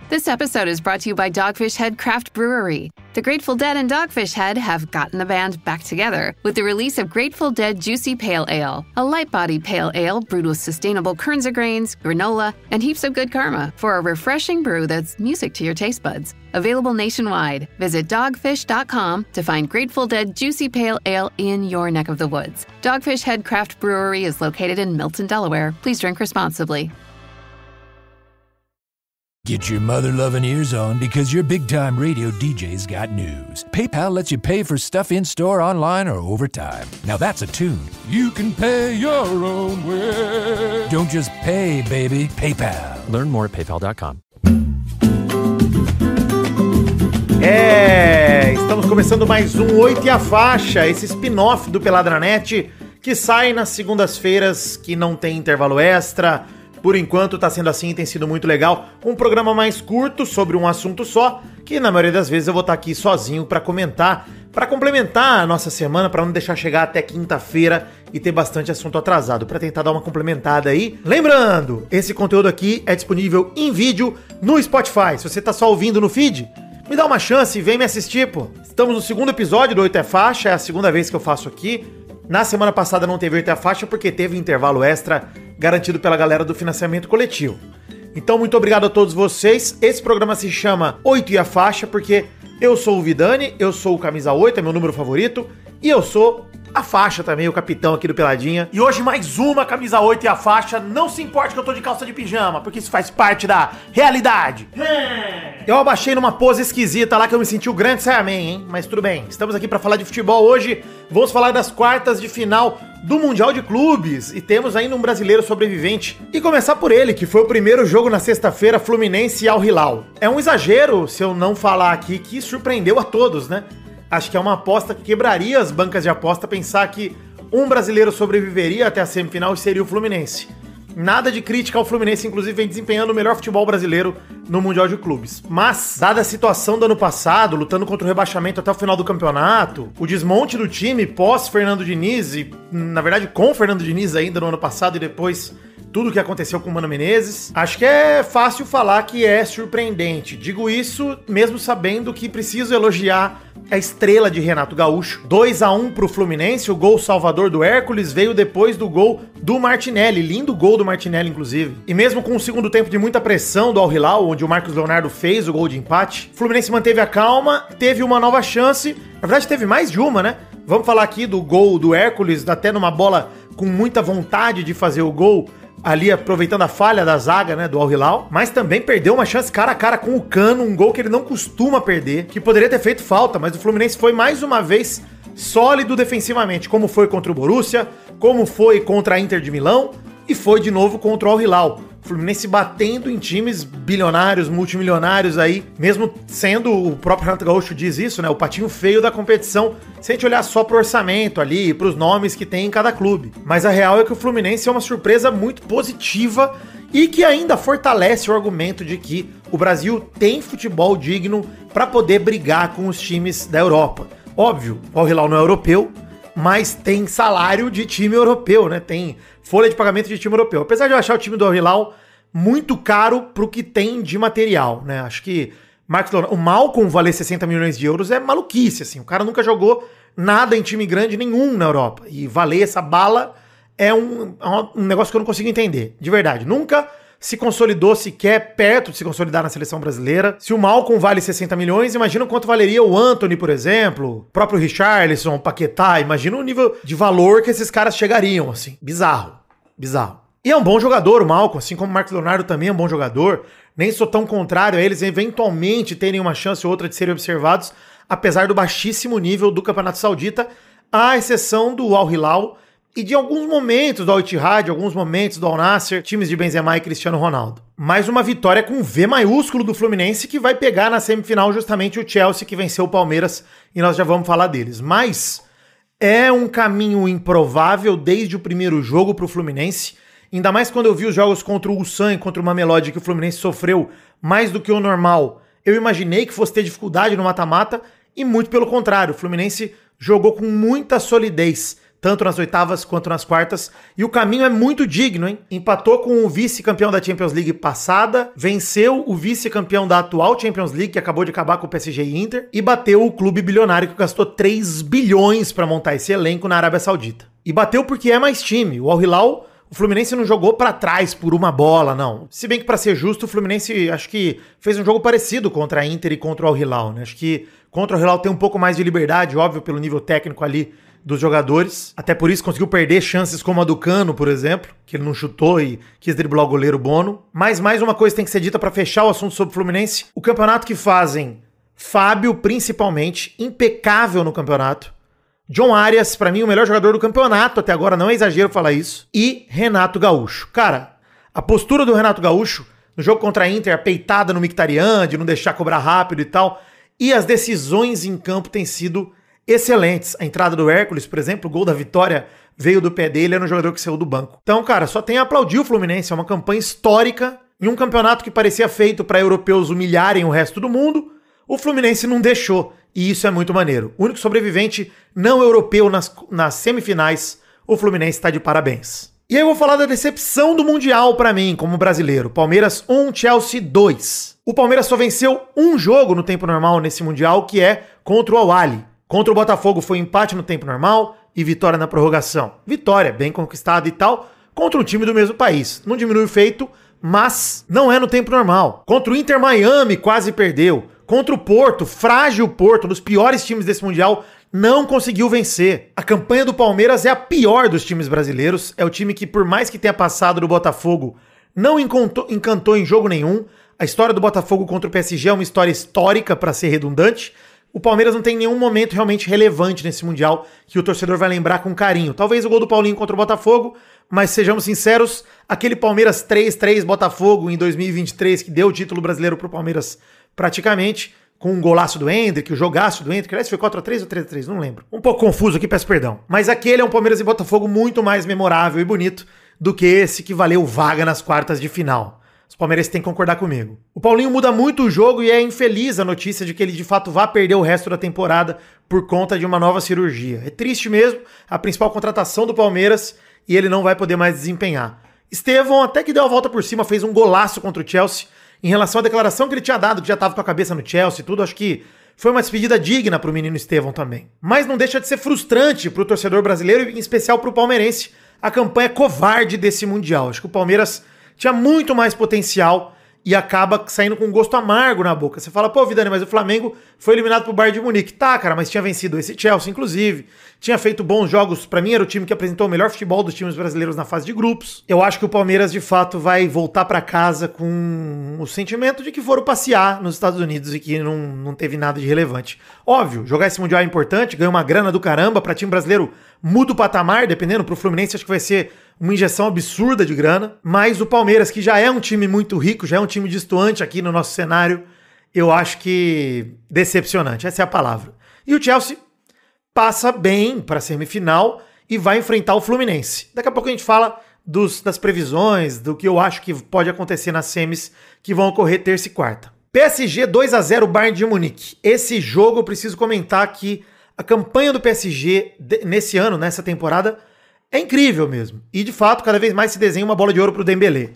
This episode is brought to you by Dogfish Head Craft Brewery. The Grateful Dead and Dogfish Head have gotten the band back together with the release of Grateful Dead Juicy Pale Ale, a light-bodied pale ale brewed with sustainable Kernza grains, granola, and heaps of good karma for a refreshing brew that's music to your taste buds. Available nationwide. Visit dogfish.com to find Grateful Dead Juicy Pale Ale in your neck of the woods. Dogfish Head Craft Brewery is located in Milton, Delaware. Please drink responsibly. Get your mother-loving ears on because your big-time radio DJ's got news. PayPal lets you pay for stuff in-store, online, or over time. Now that's a tune. You can pay your own way. Don't just pay, baby. PayPal. Learn more at paypal.com. Estamos começando mais um 8 e a Faixa, esse spin-off do Peladranet, que sai nas segundas-feiras, que não tem intervalo extra. Por enquanto tá sendo assim e tem sido muito legal. Um programa mais curto sobre um assunto só, que na maioria das vezes eu vou estar aqui sozinho pra comentar, pra complementar a nossa semana, pra não deixar chegar até quinta-feira e ter bastante assunto atrasado, pra tentar dar uma complementada aí. Lembrando, esse conteúdo aqui é disponível em vídeo no Spotify. Se você tá só ouvindo no feed, me dá uma chance e vem me assistir, pô. Estamos no segundo episódio do 8 é Faixa, é a segunda vez que eu faço aqui. Na semana passada não teve 8 é Faixa porque teve intervalo extra garantido pela galera do financiamento coletivo. Então, muito obrigado a todos vocês. Esse programa se chama 8 e a Faixa porque eu sou o Vidani, eu sou o Camisa 8, é meu número favorito, e eu sou a faixa também, o capitão aqui do Peladinha. E hoje mais uma Camisa 8 e a Faixa. Não se importe que eu tô de calça de pijama, porque isso faz parte da realidade. Eu abaixei numa pose esquisita lá que eu me senti o grande Saiyaman, hein? Mas tudo bem, estamos aqui pra falar de futebol hoje. Vamos falar das quartas de final do Mundial de Clubes. E temos ainda um brasileiro sobrevivente. E começar por ele, que foi o primeiro jogo na sexta-feira, Fluminense e Al Hilal. É um exagero se eu não falar aqui que surpreendeu a todos, né? Acho que é uma aposta que quebraria as bancas de aposta pensar que um brasileiro sobreviveria até a semifinal e seria o Fluminense. Nada de crítica ao Fluminense, inclusive vem desempenhando o melhor futebol brasileiro no Mundial de Clubes. Mas, dada a situação do ano passado, lutando contra o rebaixamento até o final do campeonato, o desmonte do time pós-Fernando Diniz, e na verdade com o Fernando Diniz ainda no ano passado e depois tudo o que aconteceu com o Mano Menezes, acho que é fácil falar que é surpreendente. Digo isso mesmo sabendo que preciso elogiar a estrela de Renato Gaúcho. 2-1 pro Fluminense, o gol salvador do Hércules veio depois do gol do Martinelli, lindo gol do Martinelli inclusive. E mesmo com o segundo tempo de muita pressão do Al Hilal, onde o Marcos Leonardo fez o gol de empate, o Fluminense manteve a calma, teve uma nova chance, na verdade teve mais de uma, né? Vamos falar aqui do gol do Hércules, até numa bola com muita vontade de fazer o gol, ali aproveitando a falha da zaga, né, do Al Hilal, mas também perdeu uma chance cara a cara com o Cano, um gol que ele não costuma perder, que poderia ter feito falta, mas o Fluminense foi mais uma vez sólido defensivamente, como foi contra o Borussia, como foi contra a Inter de Milão e foi de novo contra o Al Hilal. Fluminense batendo em times bilionários, multimilionários aí, mesmo sendo, o próprio Renato Gaúcho diz isso, né, o patinho feio da competição, se a gente olhar só pro orçamento ali, pros nomes que tem em cada clube. Mas a real é que o Fluminense é uma surpresa muito positiva e que ainda fortalece o argumento de que o Brasil tem futebol digno para poder brigar com os times da Europa. Óbvio, o Al Hilal não é europeu, mas tem salário de time europeu, né? Tem folha de pagamento de time europeu. Apesar de eu achar o time do Al Hilal muito caro pro que tem de material, né? Acho que o Malcom valer 60 milhões de euros é maluquice, assim. O cara nunca jogou nada em time grande nenhum na Europa. E valer essa bala é um negócio que eu não consigo entender, de verdade. Nunca se consolidou sequer perto de se consolidar na seleção brasileira. Se o Malcom vale 60 milhões, imagina o quanto valeria o Antony, por exemplo, o próprio Richarlison, o Paquetá, imagina o nível de valor que esses caras chegariam, assim. Bizarro. E é um bom jogador o Malcom, assim como o Marcos Leonardo também é um bom jogador. Nem sou tão contrário a eles eventualmente terem uma chance ou outra de serem observados, apesar do baixíssimo nível do Campeonato Saudita, à exceção do Al Hilal e de alguns momentos do Al Ittihad, alguns momentos do Al Nassr, times de Benzema e Cristiano Ronaldo. Mais uma vitória com V maiúsculo do Fluminense, que vai pegar na semifinal justamente o Chelsea, que venceu o Palmeiras, e nós já vamos falar deles. Mas é um caminho improvável desde o primeiro jogo pro Fluminense, ainda mais quando eu vi os jogos contra o Ulsan e contra o Mamelodi, que o Fluminense sofreu mais do que o normal. Eu imaginei que fosse ter dificuldade no mata-mata, e muito pelo contrário, o Fluminense jogou com muita solidez, tanto nas oitavas quanto nas quartas, e o caminho é muito digno, hein? Empatou com o vice-campeão da Champions League passada, venceu o vice-campeão da atual Champions League, que acabou de acabar com o PSG e Inter, e bateu o clube bilionário que gastou 3 bilhões pra montar esse elenco na Arábia Saudita. E bateu porque é mais time. O Al Hilal, o Fluminense não jogou pra trás por uma bola, não. Se bem que, pra ser justo, o Fluminense acho que fez um jogo parecido contra a Inter e contra o Al Hilal, né? Acho que contra o Al Hilal tem um pouco mais de liberdade, óbvio, pelo nível técnico ali dos jogadores. Até por isso conseguiu perder chances como a do Cano, por exemplo, que ele não chutou e quis driblar o goleiro Bono. Mas mais uma coisa tem que ser dita pra fechar o assunto sobre o Fluminense. O campeonato que fazem Fábio, principalmente, impecável no campeonato. John Arias, pra mim, o melhor jogador do campeonato até agora, não é exagero falar isso. E Renato Gaúcho. Cara, a postura do Renato Gaúcho no jogo contra a Inter, a peitada no Mkhitaryan, de não deixar cobrar rápido e tal. E as decisões em campo têm sido excelentes. A entrada do Hércules, por exemplo, o gol da vitória veio do pé dele, era um jogador que saiu do banco. Então, cara, só tem a aplaudir o Fluminense. É uma campanha histórica em um campeonato que parecia feito para europeus humilharem o resto do mundo. O Fluminense não deixou. E isso é muito maneiro. O único sobrevivente não europeu nas semifinais, o Fluminense está de parabéns. E aí eu vou falar da decepção do Mundial pra mim, como brasileiro. Palmeiras 1, Chelsea 2. O Palmeiras só venceu um jogo no tempo normal nesse Mundial, que é contra o Al-Ahly. Contra o Botafogo foi empate no tempo normal e vitória na prorrogação. Vitória, bem conquistada e tal, contra um time do mesmo país. Não diminui o feito, mas não é no tempo normal. Contra o Inter Miami, quase perdeu. Contra o Porto, frágil Porto, um dos piores times desse Mundial, não conseguiu vencer. A campanha do Palmeiras é a pior dos times brasileiros. É o time que, por mais que tenha passado do Botafogo, não encantou em jogo nenhum. A história do Botafogo contra o PSG é uma história histórica, para ser redundante. O Palmeiras não tem nenhum momento realmente relevante nesse Mundial que o torcedor vai lembrar com carinho. Talvez o gol do Paulinho contra o Botafogo, mas sejamos sinceros, aquele Palmeiras 3-3 Botafogo em 2023, que deu o título brasileiro pro Palmeiras praticamente, com um golaço do Endrick, o jogaço do Endrick, aliás, foi 4-3 ou 3-3, não lembro. Um pouco confuso aqui, peço perdão. Mas aquele é um Palmeiras e Botafogo muito mais memorável e bonito do que esse que valeu vaga nas quartas de final. Os palmeirenses têm que concordar comigo. O Paulinho muda muito o jogo e é infeliz a notícia de que ele de fato vá perder o resto da temporada por conta de uma nova cirurgia. É triste mesmo, a principal contratação do Palmeiras, e ele não vai poder mais desempenhar. Estevão até que deu a volta por cima, fez um golaço contra o Chelsea. Em relação à declaração que ele tinha dado, que já estava com a cabeça no Chelsea e tudo, acho que foi uma despedida digna pro menino Estevão também. Mas não deixa de ser frustrante pro torcedor brasileiro e em especial pro palmeirense a campanha covarde desse Mundial. Acho que o Palmeiras tinha muito mais potencial e acaba saindo com um gosto amargo na boca. Você fala, pô, Vidani, mas o Flamengo foi eliminado pro Bayern de Munique. Tá, cara, mas tinha vencido esse Chelsea, inclusive. Tinha feito bons jogos. Pra mim, era o time que apresentou o melhor futebol dos times brasileiros na fase de grupos. Eu acho que o Palmeiras, de fato, vai voltar pra casa com o sentimento de que foram passear nos Estados Unidos e que não teve nada de relevante. Óbvio, jogar esse Mundial é importante, ganha uma grana do caramba. Pra time brasileiro, muda o patamar, dependendo. Pro Fluminense, acho que vai ser uma injeção absurda de grana, mas o Palmeiras, que já é um time muito rico, já é um time destoante aqui no nosso cenário, eu acho que decepcionante, essa é a palavra. E o Chelsea passa bem para a semifinal e vai enfrentar o Fluminense. Daqui a pouco a gente fala das previsões, do que eu acho que pode acontecer nas semis que vão ocorrer terça e quarta. PSG 2-0 Bayern de Munique. Esse jogo eu preciso comentar que a campanha do PSG nesse ano, nessa temporada, é incrível mesmo. E, de fato, cada vez mais se desenha uma bola de ouro pro Dembélé.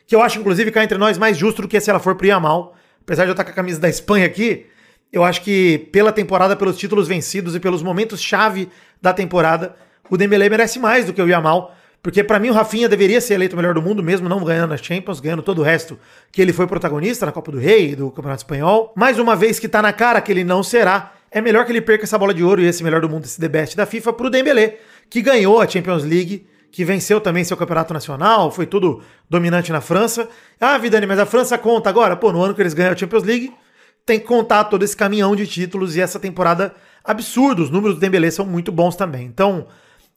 Que eu acho, inclusive, cá entre nós, mais justo do que se ela for pro Yamal. Apesar de eu estar com a camisa da Espanha aqui, eu acho que pela temporada, pelos títulos vencidos e pelos momentos-chave da temporada, o Dembélé merece mais do que o Yamal. Porque, pra mim, o Rafinha deveria ser eleito o melhor do mundo, mesmo não ganhando a Champions, ganhando todo o resto que ele foi protagonista na Copa do Rei e do Campeonato Espanhol. Mais uma vez que tá na cara que ele não será, é melhor que ele perca essa bola de ouro e esse melhor do mundo, esse The Best da FIFA, pro Dembélé, que ganhou a Champions League, que venceu também seu campeonato nacional, foi tudo dominante na França. Ah, Vidani, mas a França conta agora? Pô, no ano que eles ganham a Champions League, tem que contar todo esse caminhão de títulos e essa temporada absurda. Os números do Dembélé são muito bons também. Então,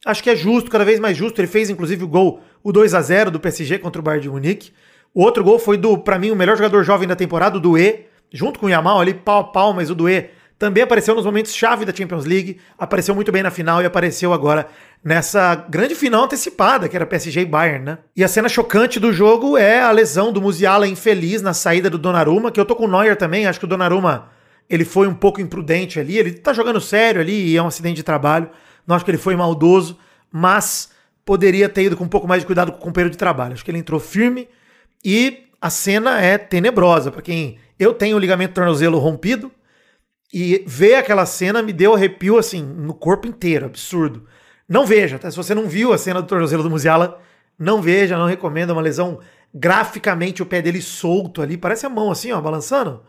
acho que é justo, cada vez mais justo. Ele fez, inclusive, o gol, o 2-0 do PSG contra o Bayern de Munique. O outro gol foi pra mim, o melhor jogador jovem da temporada, o Doué, junto com o Yamal ali, pau a pau, mas o Doué também apareceu nos momentos-chave da Champions League, apareceu muito bem na final e apareceu agora nessa grande final antecipada, que era PSG e Bayern, né? E a cena chocante do jogo é a lesão do Musiala infeliz na saída do Donnarumma, que eu tô com o Neuer também, acho que o Donnarumma, ele foi um pouco imprudente ali, ele tá jogando sério ali e é um acidente de trabalho, não acho que ele foi maldoso, mas poderia ter ido com um pouco mais de cuidado com o companheiro de trabalho. Acho que ele entrou firme e a cena é tenebrosa. Para quem... Eu tenho o ligamento tornozelo rompido e ver aquela cena me deu arrepio assim no corpo inteiro, absurdo. Não veja, tá? Se você não viu a cena do tornozelo do Musiala, não veja, não recomendo. É uma lesão graficamente, o pé dele solto ali, parece a mão assim, ó, balançando.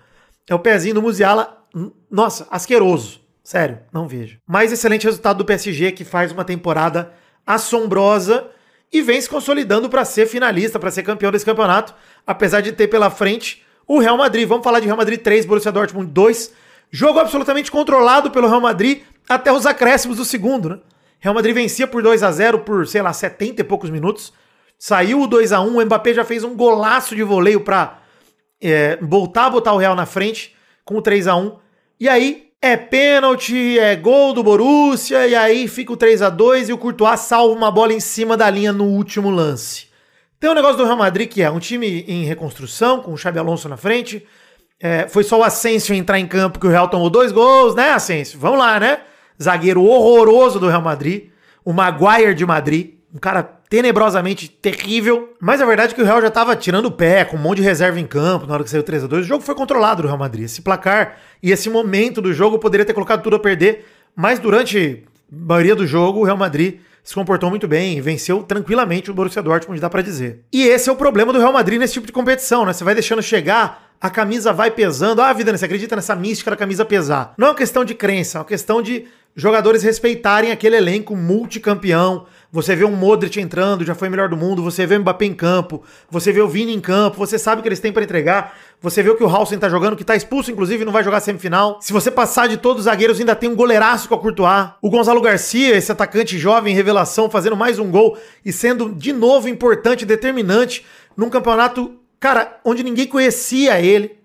É o pezinho do Musiala, nossa, asqueroso. Sério, não vejo. Mas excelente resultado do PSG, que faz uma temporada assombrosa e vem se consolidando para ser finalista, para ser campeão desse campeonato, apesar de ter pela frente o Real Madrid. Vamos falar de Real Madrid 3, Borussia Dortmund 2. Jogo absolutamente controlado pelo Real Madrid até os acréscimos do segundo, né? Real Madrid vencia por 2-0 por, 70 e poucos minutos. Saiu o 2-1, o Mbappé já fez um golaço de voleio para voltar a botar o Real na frente com o 3-1. E aí é pênalti, é gol do Borussia, e aí fica o 3-2 e o Courtois salva uma bola em cima da linha no último lance. Tem um negócio do Real Madrid que é um time em reconstrução, com o Xabi Alonso na frente. Foi só o Asensio entrar em campo que o Real tomou 2 gols, né, Asensio? Vamos lá, né? Zagueiro horroroso do Real Madrid, o Maguire de Madrid, um cara tenebrosamente terrível, mas a verdade é que o Real já tava tirando o pé, com um monte de reserva em campo, na hora que saiu 3-2, o jogo foi controlado do Real Madrid, esse placar e esse momento do jogo poderia ter colocado tudo a perder, mas durante a maioria do jogo o Real Madrid se comportou muito bem e venceu tranquilamente o Borussia Dortmund, dá pra dizer. E esse é o problema do Real Madrid nesse tipo de competição, né? Você vai deixando chegar, a camisa vai pesando. Ah, Vidani, você acredita nessa mística da camisa pesar? Não é uma questão de crença, é uma questão de jogadores respeitarem aquele elenco multicampeão. Você vê um Modric entrando, já foi melhor do mundo, você vê o Mbappé em campo, você vê o Vini em campo, você sabe o que eles têm pra entregar, você vê o que o Haaland tá jogando, que tá expulso, inclusive, não vai jogar semifinal. Se você passar de todos os zagueiros, ainda tem um goleiraço com a Courtois. O Gonzalo Garcia, esse atacante jovem, revelação, fazendo mais um gol e sendo, de novo, importante, determinante, num campeonato, cara, onde ninguém conhecia ele.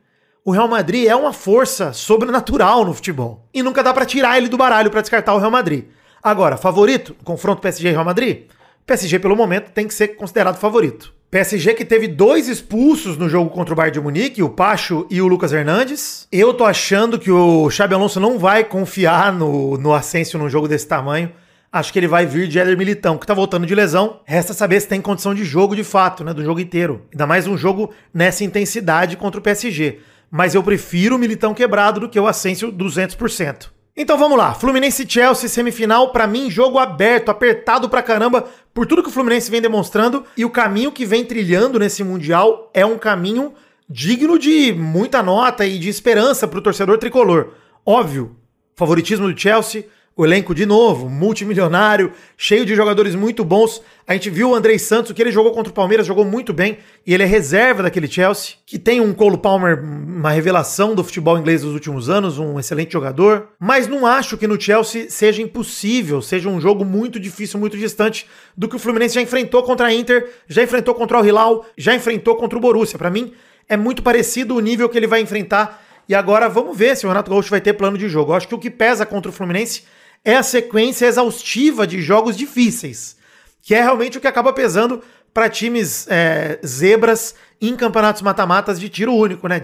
O Real Madrid é uma força sobrenatural no futebol. E nunca dá pra tirar ele do baralho pra descartar o Real Madrid. Agora, favorito? Confronto PSG e Real Madrid? PSG, pelo momento, tem que ser considerado favorito. PSG que teve 2 expulsos no jogo contra o Bayern de Munique, o Pacho e o Lucas Hernandes. Eu tô achando que o Xabi Alonso não vai confiar no Asensio num jogo desse tamanho. Acho que ele vai vir de Éder Militão, que tá voltando de lesão. Resta saber se tem condição de jogo de fato, né? Do jogo inteiro. Ainda mais um jogo nessa intensidade contra o PSG. Mas eu prefiro o Militão quebrado do que o Asensio 200%. Então vamos lá, Fluminense e Chelsea, semifinal, pra mim, jogo aberto, apertado pra caramba, por tudo que o Fluminense vem demonstrando, e o caminho que vem trilhando nesse Mundial é um caminho digno de muita nota e de esperança pro torcedor tricolor. Óbvio, favoritismo do Chelsea, o elenco de novo, multimilionário, cheio de jogadores muito bons. A gente viu o Andrei Santos, o que ele jogou contra o Palmeiras, jogou muito bem, e ele é reserva daquele Chelsea, que tem um Cole Palmer, uma revelação do futebol inglês dos últimos anos, um excelente jogador. Mas não acho que no Chelsea seja impossível, seja um jogo muito difícil, muito distante do que o Fluminense já enfrentou contra a Inter, já enfrentou contra o Hilal, já enfrentou contra o Borussia. Pra mim, é muito parecido o nível que ele vai enfrentar. E agora vamos ver se o Renato Gaúcho vai ter plano de jogo. Eu acho que o que pesa contra o Fluminense é a sequência exaustiva de jogos difíceis, que é realmente o que acaba pesando para times zebras em campeonatos mata-matas de tiro único, né?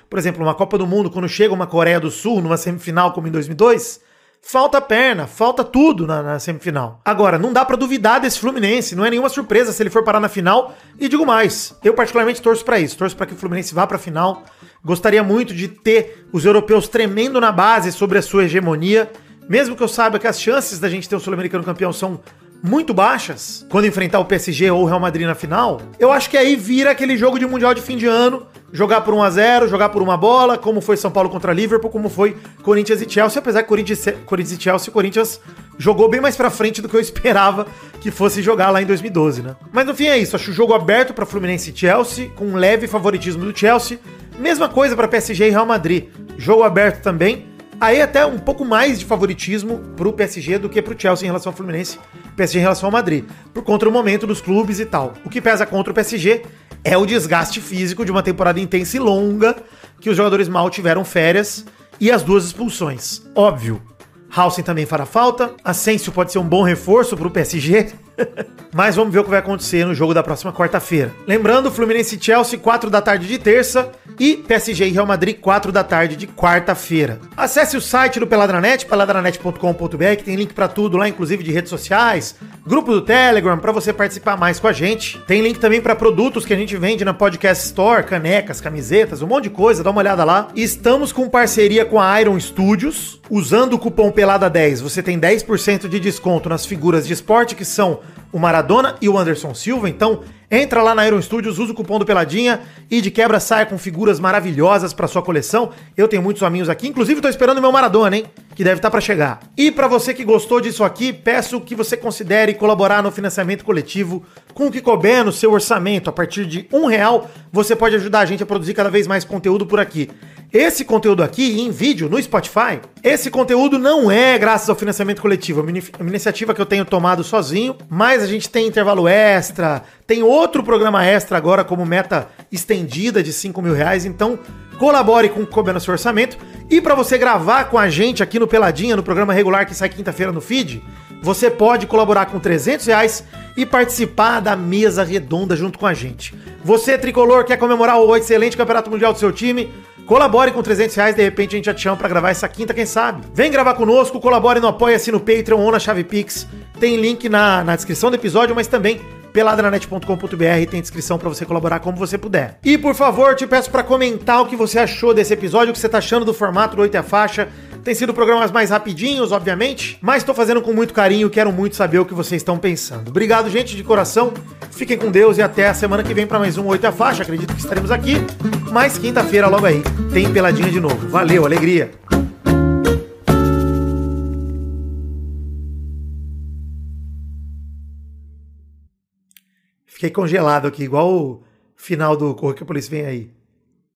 Por exemplo, uma Copa do Mundo, quando chega uma Coreia do Sul, numa semifinal como em 2002, falta perna, falta tudo na semifinal. Agora, não dá pra duvidar desse Fluminense, não é nenhuma surpresa se ele for parar na final, e digo mais, eu particularmente torço pra isso, torço pra que o Fluminense vá pra final, gostaria muito de ter os europeus tremendo na base sobre a sua hegemonia, mesmo que eu saiba que as chances da gente ter um sul-americano campeão são muito baixas, quando enfrentar o PSG ou o Real Madrid na final, eu acho que aí vira aquele jogo de Mundial de fim de ano, jogar por 1-0, jogar por uma bola, como foi São Paulo contra Liverpool, como foi Corinthians e Chelsea, apesar que Corinthians e Chelsea, o Corinthians jogou bem mais pra frente do que eu esperava que fosse jogar lá em 2012, né? Mas no fim é isso, acho o jogo aberto pra Fluminense e Chelsea, com um leve favoritismo do Chelsea, mesma coisa pra PSG e Real Madrid, jogo aberto também, aí até um pouco mais de favoritismo pro PSG do que pro Chelsea em relação ao Fluminense, PSG em relação ao Madrid, por contra o momento dos clubes e tal. O que pesa contra o PSG é o desgaste físico de uma temporada intensa e longa, que os jogadores mal tiveram férias, e as 2 expulsões. Óbvio, Haaland também fará falta, Asensio pode ser um bom reforço pro PSG, mas vamos ver o que vai acontecer no jogo da próxima quarta-feira. Lembrando, Fluminense e Chelsea, 4 da tarde de terça, e PSG e Real Madrid, 4 da tarde de quarta-feira. Acesse o site do Peladranet, peladranet.com.br, que tem link pra tudo lá, inclusive de redes sociais, grupo do Telegram para você participar mais com a gente. Tem link também para produtos que a gente vende na Podcast Store, canecas, camisetas, um monte de coisa, dá uma olhada lá. Estamos com parceria com a Iron Studios. Usando o cupom PELADA10, você tem 10% de desconto nas figuras de esporte que são o Maradona e o Anderson Silva. Então, entra lá na Iron Studios, usa o cupom do Peladinha e de quebra saia com figuras maravilhosas para sua coleção. Eu tenho muitos amigos aqui, inclusive tô esperando o meu Maradona, hein? Que deve estar para chegar. E para você que gostou disso aqui, peço que você considere colaborar no financiamento coletivo com o que couber no seu orçamento. A partir de R$1, você pode ajudar a gente a produzir cada vez mais conteúdo por aqui. Esse conteúdo aqui, em vídeo, no Spotify, esse conteúdo não é graças ao financiamento coletivo. É uma iniciativa que eu tenho tomado sozinho, mas a gente tem intervalo extra, tem outro programa extra agora como meta estendida de R$5.000, então colabore com o que couber no seu orçamento. E para você gravar com a gente aqui no Peladinha, no programa regular que sai quinta-feira no feed, você pode colaborar com R$300 e participar da mesa redonda junto com a gente. Você, tricolor, quer comemorar o excelente campeonato mundial do seu time? Colabore com R$300, de repente a gente já te chama pra gravar essa quinta, quem sabe? Vem gravar conosco, colabore no Apoia-se no Patreon ou na Chave Pix. Tem link na descrição do episódio, mas também peladranet.com.br tem descrição pra você colaborar como você puder. E por favor, te peço pra comentar o que você achou desse episódio, o que você tá achando do formato do 8 e a Faixa. Tem sido programas mais rapidinhos, obviamente, mas tô fazendo com muito carinho, quero muito saber o que vocês estão pensando. Obrigado, gente, de coração. Fiquem com Deus e até a semana que vem pra mais um 8 e a Faixa. Acredito que estaremos aqui, mas quinta-feira logo aí tem Peladinha de novo. Valeu, alegria! Fiquei congelado aqui, igual o final do Corre que a Polícia Vem Aí.